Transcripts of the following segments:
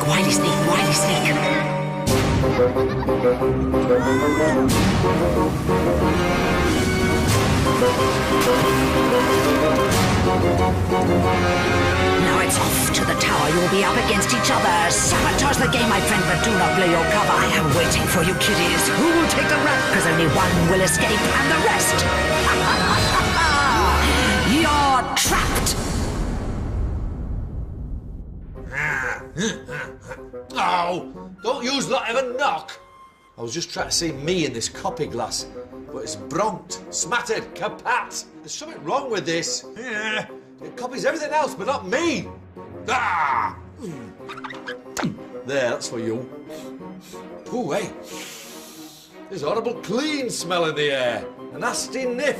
Wily sneak, wily sneak. Now it's off to the tower. You'll be up against each other. Sabotage the game, my friend, but do not blow your cover. I am waiting for you, kiddies. Who will take the rap? Because only one will escape, and the rest... You're trapped! Oh, don't use that of a knock. I was just trying to see me in this copy glass, but it's bronked, smattered, kapat. There's something wrong with this. Yeah, it copies everything else, but not me. Ah! There, that's for you. Ooh, hey. There's a horrible clean smell in the air. A nasty niff.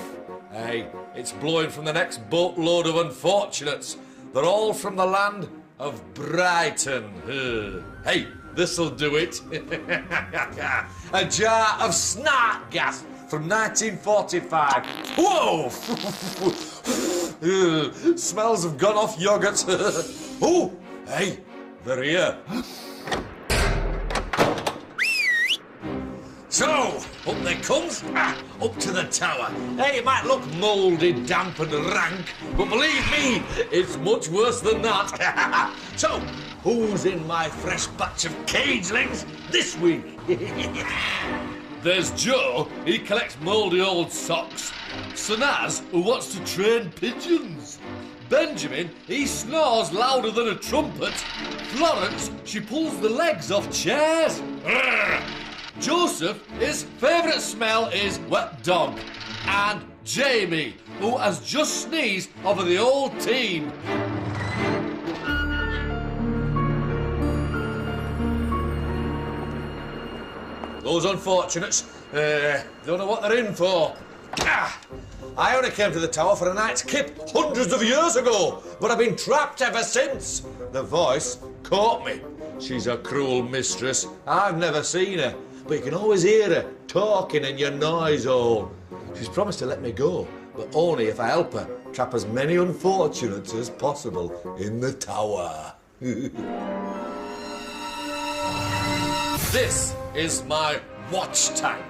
Hey, it's blowing from the next boatload of unfortunates. They're all from the land of Brighton. Hey, this'll do it. A jar of snart gas from 1945. Whoa! Smells have gone off yoghurt. Oh, hey, they're here. So, up they comes, up to the tower. Hey, it might look mouldy, damp and rank, but believe me, it's much worse than that. So, who's in my fresh batch of cagelings this week? There's Joe, he collects mouldy old socks. Sunaz, who wants to train pigeons. Benjamin, he snores louder than a trumpet. Florence, she pulls the legs off chairs. Joseph, his favourite smell is wet dog. And Jaimee, who has just sneezed over the old team. Those unfortunates, don't know what they're in for. I only came to the tower for a night's kip hundreds of years ago, but I've been trapped ever since. The voice caught me. She's a cruel mistress. I've never seen her, but you can always hear her talking in your noise hole. She's promised to let me go, but only if I help her trap as many unfortunates as possible in the tower. This is my watch tank.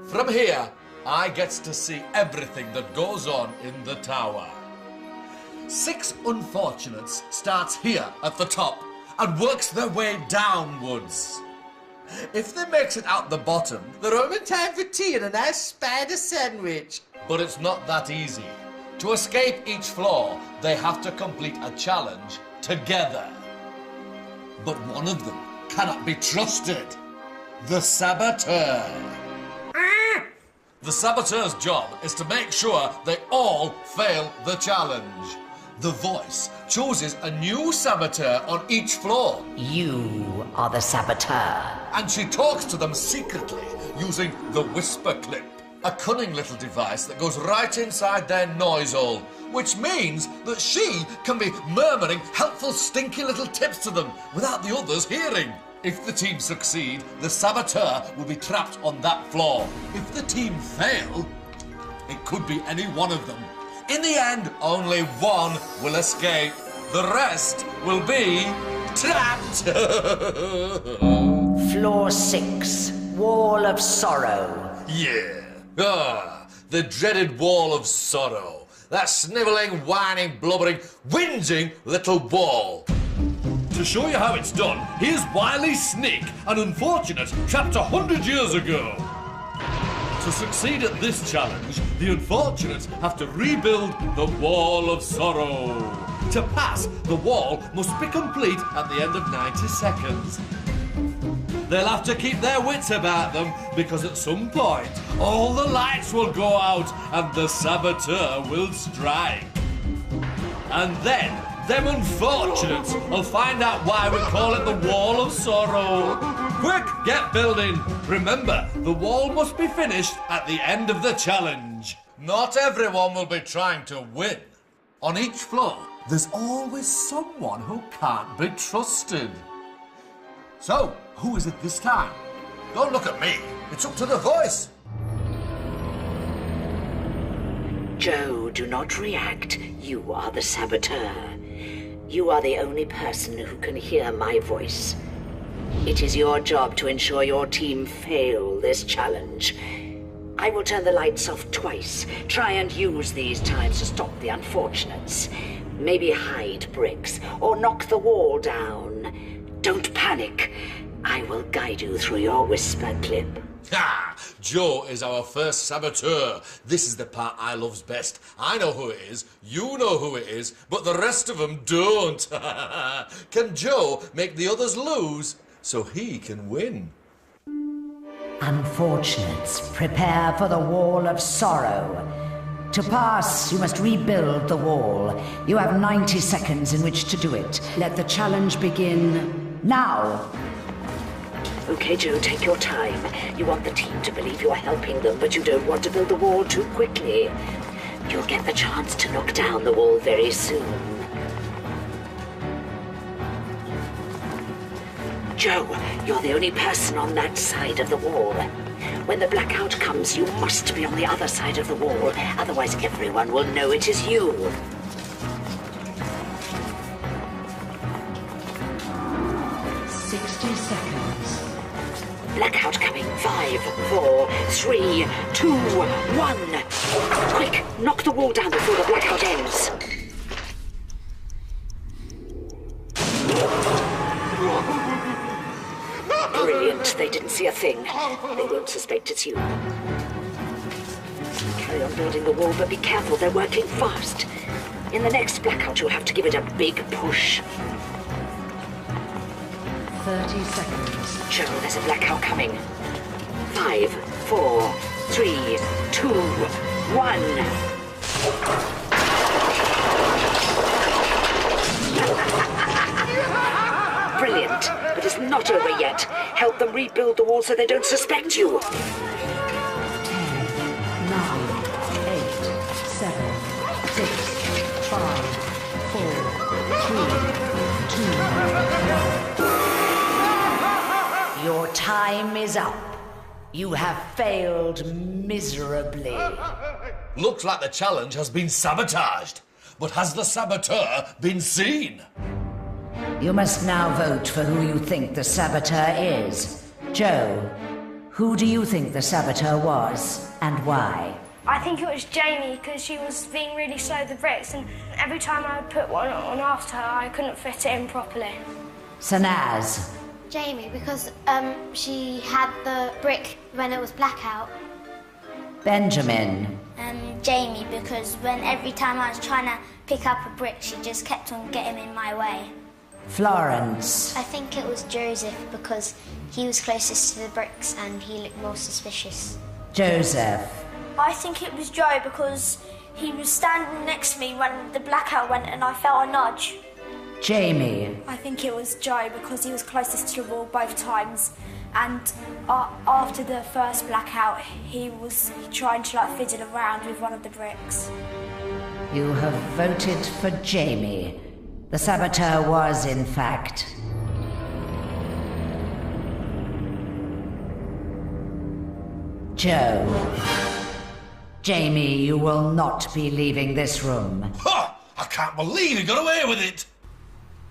From here, I get to see everything that goes on in the tower. 6 unfortunates starts here at the top and works their way downwards. If they makes it out the bottom, they're home in time for tea and a nice spider sandwich. But it's not that easy. To escape each floor, they have to complete a challenge together. But one of them cannot be trusted. The saboteur. The saboteur's job is to make sure they all fail the challenge. The voice chooses a new saboteur on each floor. You are the saboteur. And she talks to them secretly using the whisper clip, a cunning little device that goes right inside their noise hole, which means that she can be murmuring helpful stinky little tips to them without the others hearing. If the team succeed, the saboteur will be trapped on that floor. If the team fail, it could be any one of them. In the end, only one will escape. The rest will be trapped. Floor 6, Wall of Sorrow. Yeah. The dreaded Wall of Sorrow. That snivelling, whining, blubbering, whinging little wall. To show you how it's done, here's Wily Sneak, an unfortunate trapped 100 years ago. To succeed at this challenge, the unfortunates have to rebuild the Wall of Sorrow. To pass, the wall must be complete at the end of 90 seconds. They'll have to keep their wits about them, because at some point, all the lights will go out and the saboteur will strike. And then, them unfortunates will find out why we call it the Wall of Sorrow. Quick, get building. Remember, the wall must be finished at the end of the challenge. Not everyone will be trying to win. On each floor, there's always someone who can't be trusted. So, who is it this time? Don't look at me. It's up to the voice. Joe, do not react. You are the saboteur. You are the only person who can hear my voice. It is your job to ensure your team fail this challenge. I will turn the lights off twice. Try and use these times to stop the unfortunates. Maybe hide bricks or knock the wall down. Don't panic. I will guide you through your whisper clip. Ha! Joe is our first saboteur. This is the part I loves best. I know who it is, you know who it is, but the rest of them don't. Can Joe make the others lose so he can win? Unfortunates, prepare for the Wall of Sorrow. To pass, you must rebuild the wall. You have 90 seconds in which to do it. Let the challenge begin now. Okay, Joe, take your time. You want the team to believe you're helping them, but you don't want to build the wall too quickly. You'll get the chance to knock down the wall very soon. Joe, you're the only person on that side of the wall. When the blackout comes, you must be on the other side of the wall. Otherwise, everyone will know it is you. Blackout coming. 5, 4, 3, 2, 1. Quick, knock the wall down before the blackout ends. Brilliant. They didn't see a thing. They won't suspect it's you. Carry on building the wall, but be careful. They're working fast. In the next blackout, you'll have to give it a big push. 30 seconds. Joe, there's a blackout coming. 5, 4, 3, 2, 1. Brilliant, but it's not over yet. Help them rebuild the wall so they don't suspect you. 10, 9, 8, 7, 6, 5, 4, 3, 2, 1. Your time is up. You have failed miserably. Looks like the challenge has been sabotaged. But has the saboteur been seen? You must now vote for who you think the saboteur is. Joe, who do you think the saboteur was, and why? I think it was Jaimee, because she was being really slow with the bricks, and every time I would put one on after her, I couldn't fit it in properly. Sunaz. Jaimee, because she had the brick when it was blackout. Benjamin. Jaimee, because every time I was trying to pick up a brick, she just kept on getting in my way. Florence. I think it was Joseph, because he was closest to the bricks and he looked more suspicious. Joseph. I think it was Joe, because he was standing next to me when the blackout went and I felt a nudge. Jaimee. I think it was Joe, because he was closest to the wall both times, and after the first blackout he was trying to fiddle around with one of the bricks. You have voted for Jaimee. The saboteur was, in fact, Joe. Jaimee, you will not be leaving this room. Ha! I can't believe he got away with it!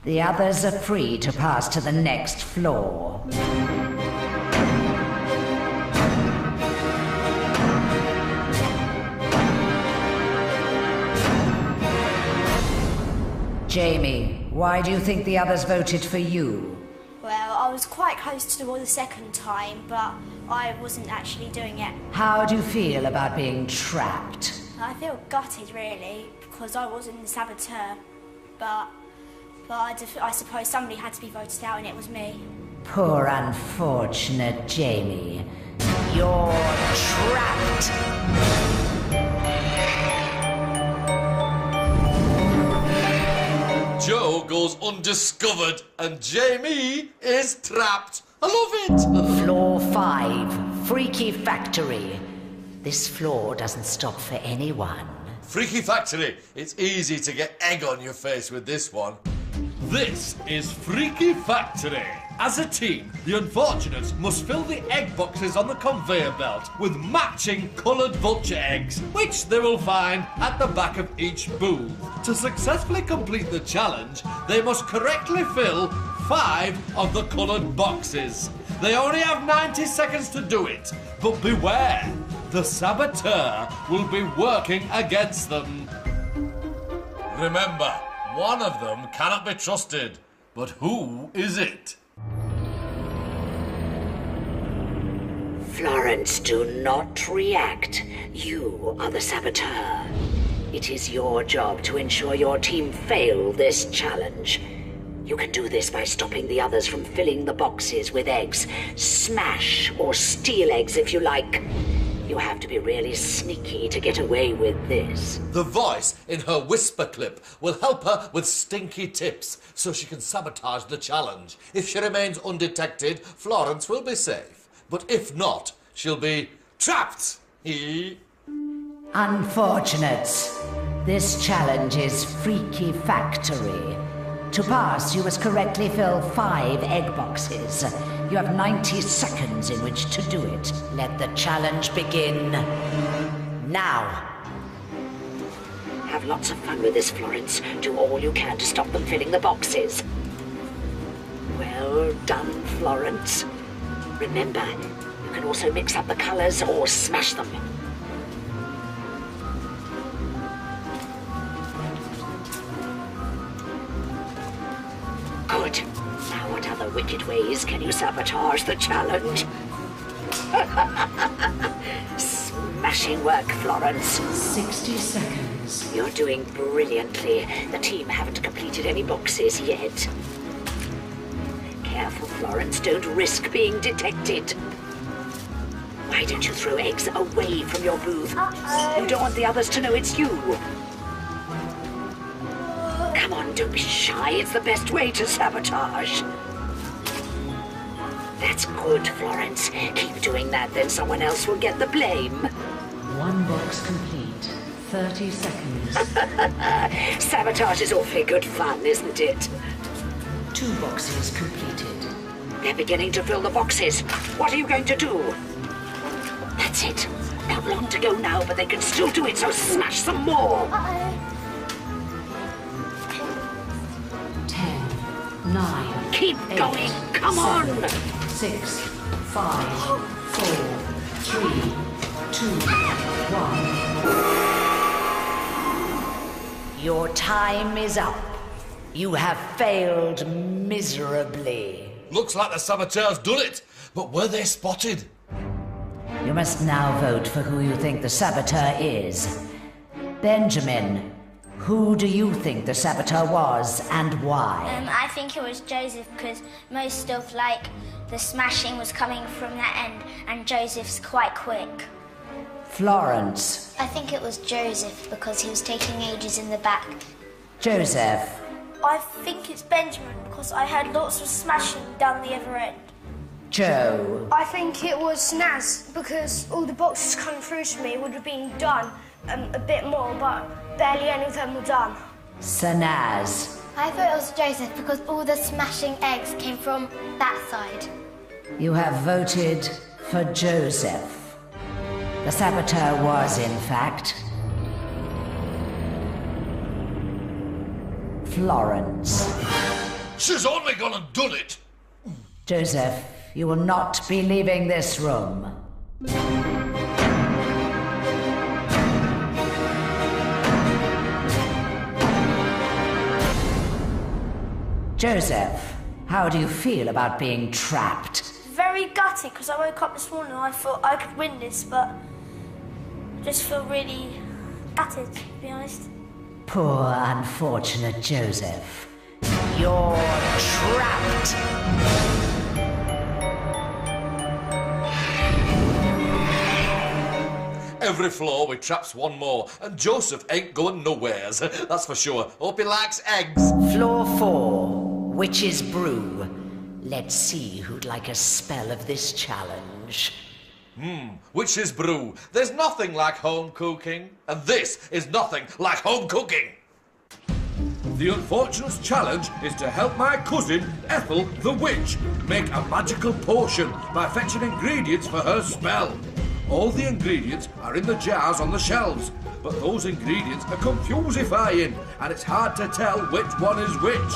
The others are free to pass to the next floor. Jaimee, why do you think the others voted for you? Well, I was quite close to the wall the second time, but I wasn't actually doing it. How do you feel about being trapped? I feel gutted, really, because I wasn't the saboteur, but I suppose somebody had to be voted out, and it was me. Poor unfortunate Jaimee. You're trapped! Joe goes undiscovered and Jaimee is trapped. I love it! Floor 5, Freaky Factory. This floor doesn't stop for anyone. Freaky Factory. It's easy to get egg on your face with this one. This is Freaky Factory. As a team, the unfortunates must fill the egg boxes on the conveyor belt with matching coloured vulture eggs, which they will find at the back of each booth. To successfully complete the challenge, they must correctly fill 5 of the coloured boxes. They only have 90 seconds to do it, but beware, the saboteur will be working against them. Remember, one of them cannot be trusted. But who is it? Florence, do not react. You are the saboteur. It is your job to ensure your team fail this challenge. You can do this by stopping the others from filling the boxes with eggs. Smash or steal eggs if you like. You have to be really sneaky to get away with this. The voice in her whisper clip will help her with stinky tips so she can sabotage the challenge. If she remains undetected, Florence will be safe. But if not, she'll be trapped. Unfortunates. This challenge is Freaky Factory. To pass, you must correctly fill 5 egg boxes. You have 90 seconds in which to do it. Let the challenge begin now. Have lots of fun with this, Florence. Do all you can to stop them filling the boxes. Well done, Florence. Remember, you can also mix up the colours or smash them. Good. Now what other wicked ways can you sabotage the challenge? Smashing work, Florence. 60 seconds. You're doing brilliantly. The team haven't completed any boxes yet. Careful, Florence. Don't risk being detected. Why don't you throw eggs away from your booth? You don't want the others to know it's you. Come on, don't be shy. It's the best way to sabotage. That's good, Florence. Keep doing that, then someone else will get the blame. 1 box complete. 30 seconds. Sabotage is awfully good fun, isn't it? 2 boxes completed. They're beginning to fill the boxes. What are you going to do? That's it. Not long to go now, but they can still do it, so smash some more. 10, 9. Keep 8, going. Come on. 6, 5, 4, 3, 2, 1. Your time is up. You have failed miserably. Looks like the saboteurs done it, but were they spotted? You must now vote for who you think the saboteur is. Benjamin, who do you think the saboteur was and why? I think it was Joseph because most of the smashing was coming from that end and Joseph's quite quick. Florence. I think it was Joseph because he was taking ages in the back. Joseph. I think it's Benjamin because I heard lots of smashing down the other end. Joe. I think it was Sunaz because all the boxes coming through to me would have been done a bit more, but barely any of them were done. Sunaz. I thought it was Joseph because all the smashing eggs came from that side. You have voted for Joseph. The saboteur was, in fact, Florence. She's only gone and done it. Joseph, you will not be leaving this room. Joseph, how do you feel about being trapped? Very gutted because I woke up this morning and I thought I could win this, but I just feel really gutted, to be honest. Poor, unfortunate Joseph. You're trapped. Every floor we traps one more, and Joseph ain't going nowheres. That's for sure. Hope he likes eggs. Floor 4, Witch's Brew. Let's see who'd like a spell of this challenge. Witch's brew. There's nothing like home cooking, and this is nothing like home cooking. The Unfortunates' challenge is to help my cousin, Ethel the Witch, make a magical potion by fetching ingredients for her spell. All the ingredients are in the jars on the shelves, but those ingredients are confusifying, and it's hard to tell which one is which.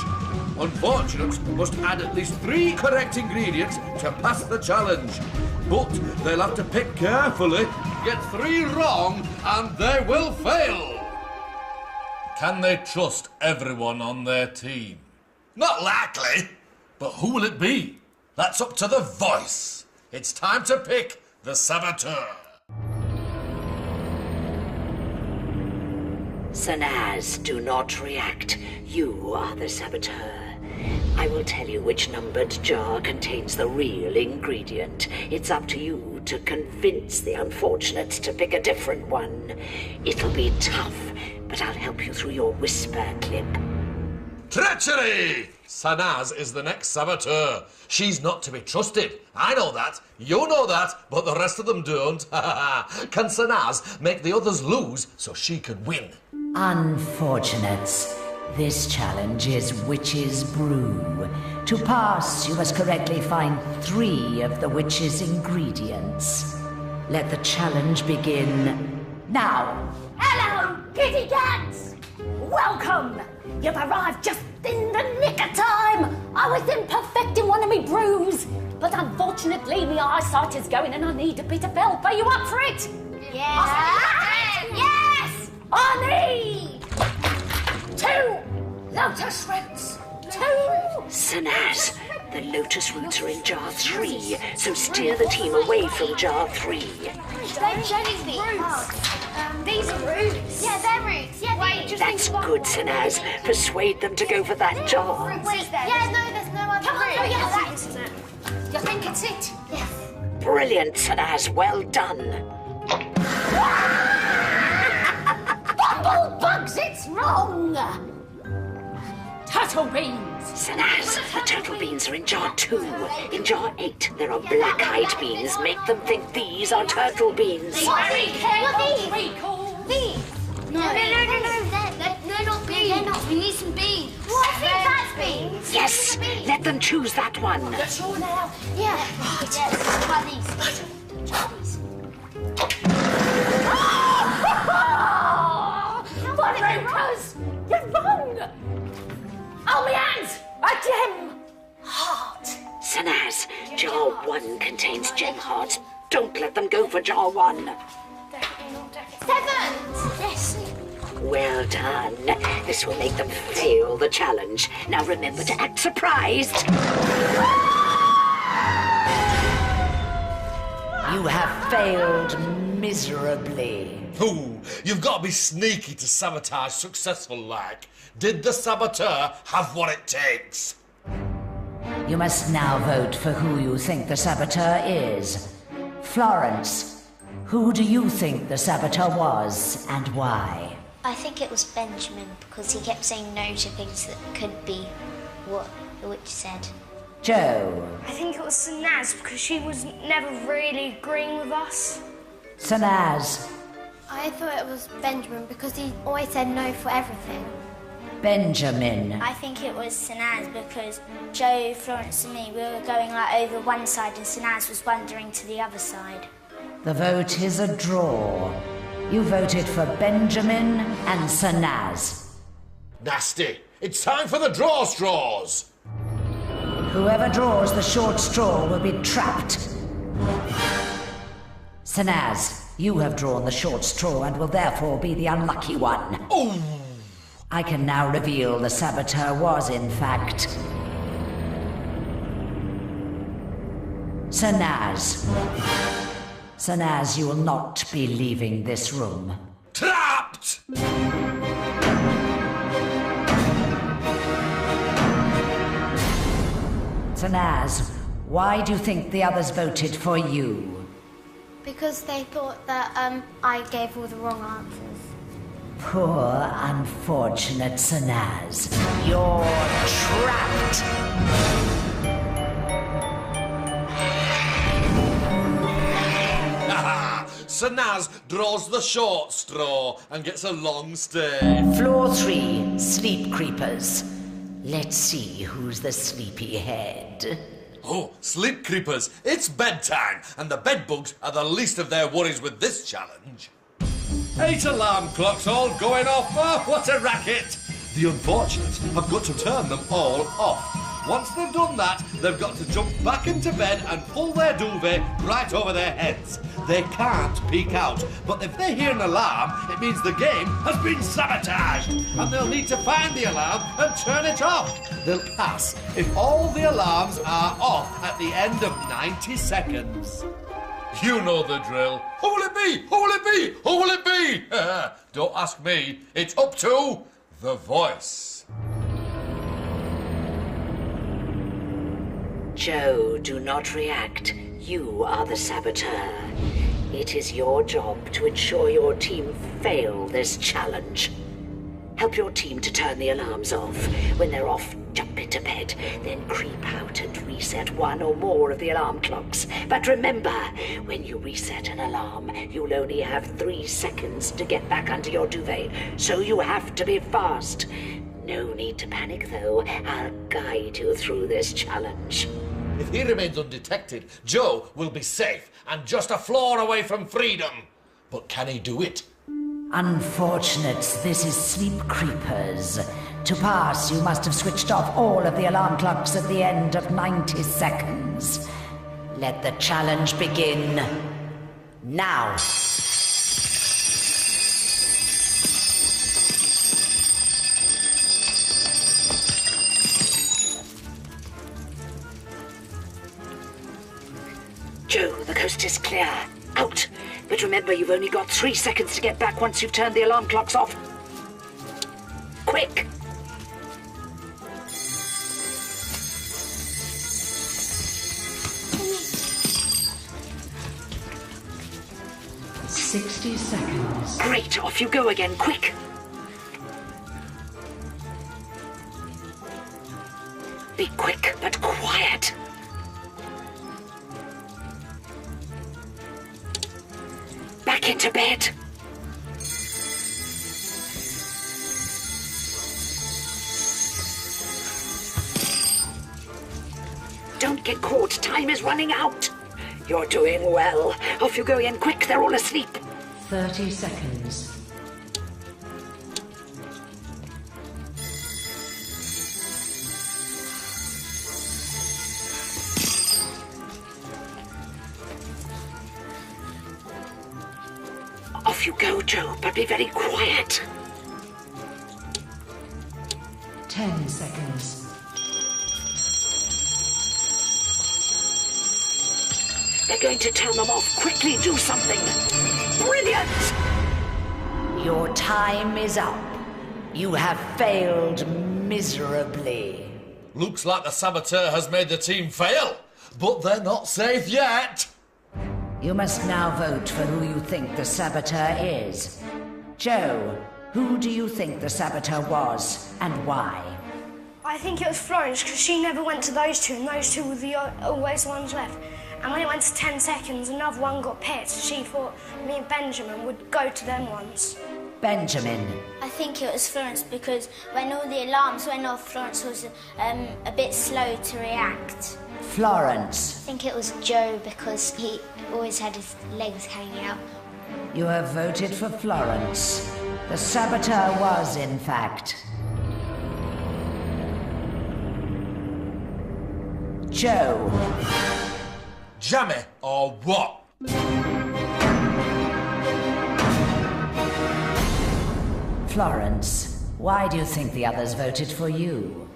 Unfortunates must add at least 3 correct ingredients to pass the challenge. But they'll have to pick carefully, get 3 wrong, and they will fail. Can they trust everyone on their team? Not likely. But who will it be? That's up to the voice. It's time to pick the saboteur. Sunaz, do not react. You are the saboteur. I will tell you which numbered jar contains the real ingredient. It's up to you to convince the Unfortunates to pick a different one. It'll be tough, but I'll help you through your whisper clip. Treachery! Sunaz is the next saboteur. She's not to be trusted. I know that. You know that. But the rest of them don't. Can Sunaz make the others lose so she can win? Unfortunates, this challenge is Witch's Brew. To pass, you must correctly find 3 of the witch's ingredients. Let the challenge begin now. Hello, kitty cats! Welcome! You've arrived just in the nick of time! I was in perfecting one of me brews, but unfortunately my eyesight is going and I need a bit of help. Are you up for it? Yeah. Yes! I need 2 lotus roots. 2! Sunaz, the lotus roots are in jar 3, so steer the team away from jar 3. They're jelly beans. These are roots. Yeah, they're roots. Yeah, Wait, That's good, Sunaz. Persuade them to go for that jar. Wait, yeah, no, there's no other Come on, root. oh, yeah, I think this is it. You think it's it? Yes. Brilliant, Sunaz. Well done. Bumblebugs, it's wrong! Turtle beans! Sunaz, the turtle beans are in jar 2. In jar 8, there are black-eyed beans. Make them think these are turtle beans. Very careful, These. Treacle! These. No, they're not beans. They're not. We need some beans. Well, I think that's beans. Yes, let them choose that one. You're sure now? Yeah. Right. Yeah, try these. Try these. Rupers! You're wrong! Oh, my hands! A gem! Heart! Sunaz, jar 1 contains gem hearts. Don't let them go for jar 1. Definitely not definitely. 7. Yes. Well done. This will make them fail the challenge. Now remember to act surprised. You have failed miserably. Ooh, you've got to be sneaky to sabotage successful like. Did the saboteur have what it takes? You must now vote for who you think the saboteur is. Florence, who do you think the saboteur was and why? I think it was Benjamin because he kept saying no to things that could be what the witch said. Joe, I think it was Sunaz because she was never really agreeing with us. Sunaz, I thought it was Benjamin because he always said no for everything. Benjamin. I think it was Sunaz because Joe, Florence and me, we were going like over one side and Sunaz was wandering to the other side. The vote is a draw. You voted for Benjamin and Sunaz. Nasty. It's time for the draw straws. Whoever draws the short straw will be trapped. Sunaz, you have drawn the short straw and will therefore be the unlucky one. Oh! I can now reveal the saboteur was, in fact, Sunaz. Sunaz, you will not be leaving this room. Trapped! Sunaz, why do you think the others voted for you? Because they thought that I gave all the wrong answers. Poor, unfortunate Sunaz. You're trapped! Sunaz draws the short straw and gets a long stay. Floor 3, sleep creepers. Let's see who's the sleepyhead. Oh, sleep creepers, it's bedtime, and the bedbugs are the least of their worries with this challenge. 8 alarm clocks all going off. Oh, what a racket! The unfortunates have got to turn them all off. Once they've done that, they've got to jump back into bed and pull their duvet right over their heads. They can't peek out, but if they hear an alarm, it means the game has been sabotaged, and they'll need to find the alarm and turn it off. They'll pass if all the alarms are off at the end of 90 seconds. You know the drill. Who will it be? Who will it be? Who will it be? Don't ask me. It's up to the voice. Joe, do not react. You are the saboteur. It is your job to ensure your team fail this challenge. Help your team to turn the alarms off. When they're off, jump into bed, then creep out and reset one or more of the alarm clocks. But remember, when you reset an alarm, you'll only have 3 seconds to get back under your duvet, so you have to be fast. No need to panic, though. I'll guide you through this challenge. If he remains undetected, Joe will be safe and just a floor away from freedom. But can he do it? Unfortunates, this is Sleep Creepers. To pass, you must have switched off all of the alarm clocks at the end of 90 seconds. Let the challenge begin now. Joe, the coast is clear. Out. But remember, you've only got 3 seconds to get back once you've turned the alarm clocks off. Quick! "60 seconds. Great, off you go again, quick! Be quick, but quiet. Back into bed. Don't get caught. Time is running out. You're doing well. Off you go again. Quick, they're all asleep. 30 seconds. Off you go, Joe, but be very quiet. 10 seconds. They're going to turn them off. Quickly do something. Brilliant! Your time is up. You have failed miserably. Looks like the saboteur has made the team fail, but they're not safe yet. You must now vote for who you think the saboteur is. Joe, who do you think the saboteur was, and why? I think it was Florence, because she never went to those two, and those two were always the ones left. And when it went to 10 seconds, another one got picked. She thought me and Benjamin would go to them ones. Benjamin. I think it was Florence because when all the alarms went off, Florence was a bit slow to react. Florence. I think it was Joe because he always had his legs hanging out. You have voted for Florence. The saboteur was, in fact, Joe. Jaimee or what? Florence, why do you think the others voted for you?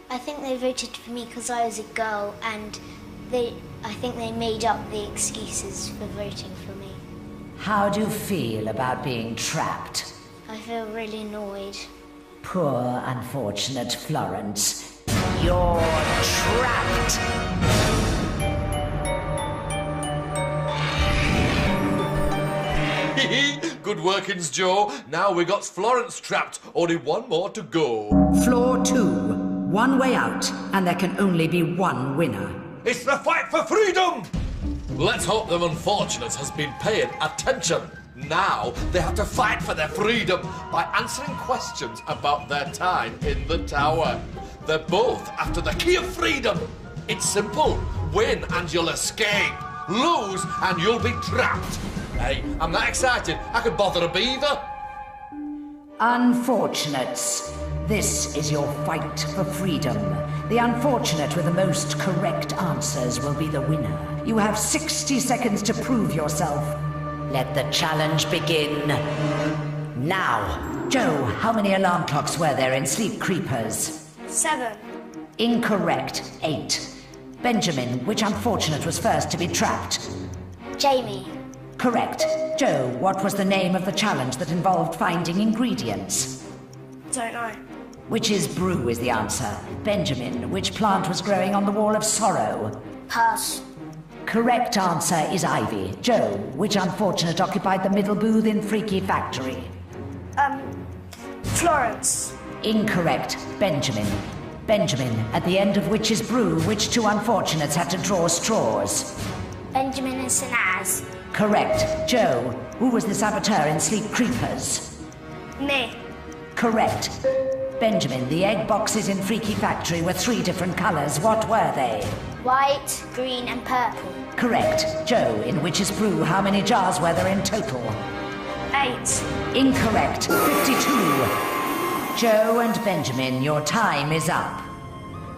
I think they voted for me because I was a girl and I think they made up the excuses for voting for me. How do you feel about being trapped? I feel really annoyed. Poor, unfortunate Florence. You're trapped! Good workings, Joe. Now we got Florence trapped. Only one more to go. Floor 2. One way out, and there can only be one winner. It's the fight for freedom! Let's hope them unfortunates has been paying attention. Now they have to fight for their freedom by answering questions about their time in the tower. They're both after the key of freedom. It's simple. Win and you'll escape. Lose and you'll be trapped. Hey, I'm that excited I could bother a beaver. Unfortunates, this is your fight for freedom. The unfortunate with the most correct answers will be the winner. You have 60 seconds to prove yourself. Let the challenge begin. Now. Joe, how many alarm clocks were there in Sleep Creepers? 7. Incorrect. 8. Benjamin, which unfortunate was first to be trapped? Jaimee. Correct. Joe, what was the name of the challenge that involved finding ingredients? Don't know. Witch's brew is the answer. Benjamin, which plant was growing on the wall of sorrow? Pass. Correct answer is ivy. Joe, which unfortunate occupied the middle booth in Freaky Factory? Florence. Incorrect. Benjamin. Benjamin, at the end of Witch's brew, which two unfortunates had to draw straws? Benjamin and Sunaz. Correct. Joe, who was the saboteur in Sleep Creepers? Me. Correct. Benjamin, the egg boxes in Freaky Factory were 3 different colors. What were they? White, green and purple. Correct. Joe, in Witch's brew, how many jars were there in total? 8. Incorrect. 52. Joe and Benjamin, your time is up.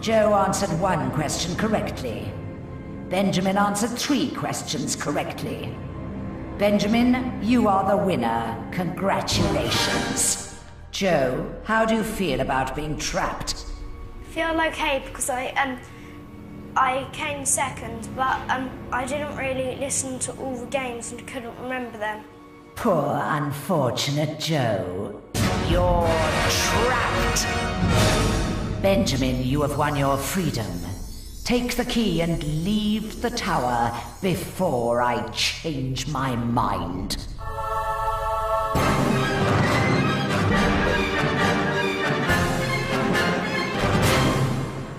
Joe answered 1 question correctly. Benjamin answered 3 questions correctly. Benjamin, you are the winner. Congratulations. Joe, how do you feel about being trapped? Feel okay because I came second, but I didn't really listen to all the games and couldn't remember them. Poor unfortunate Joe. You're trapped. Benjamin, you have won your freedom. Take the key and leave the tower before I change my mind.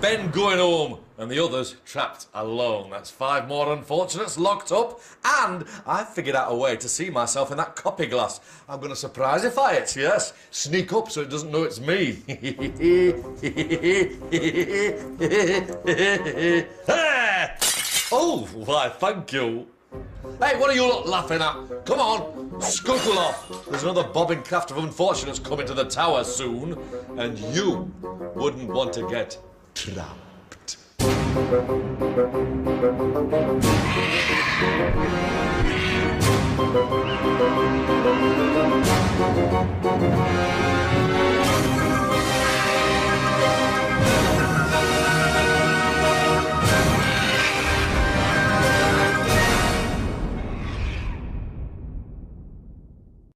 Ben going home and the others trapped alone. That's 5 more unfortunates locked up, and I've figured out a way to see myself in that copy glass. I'm going to surprisify it, yes. Sneak up so it doesn't know it's me. Oh, why, thank you. Hey, what are you lot laughing at? Come on, scuttle off. There's another bobbing craft of unfortunates coming to the tower soon, and you wouldn't want to get trapped.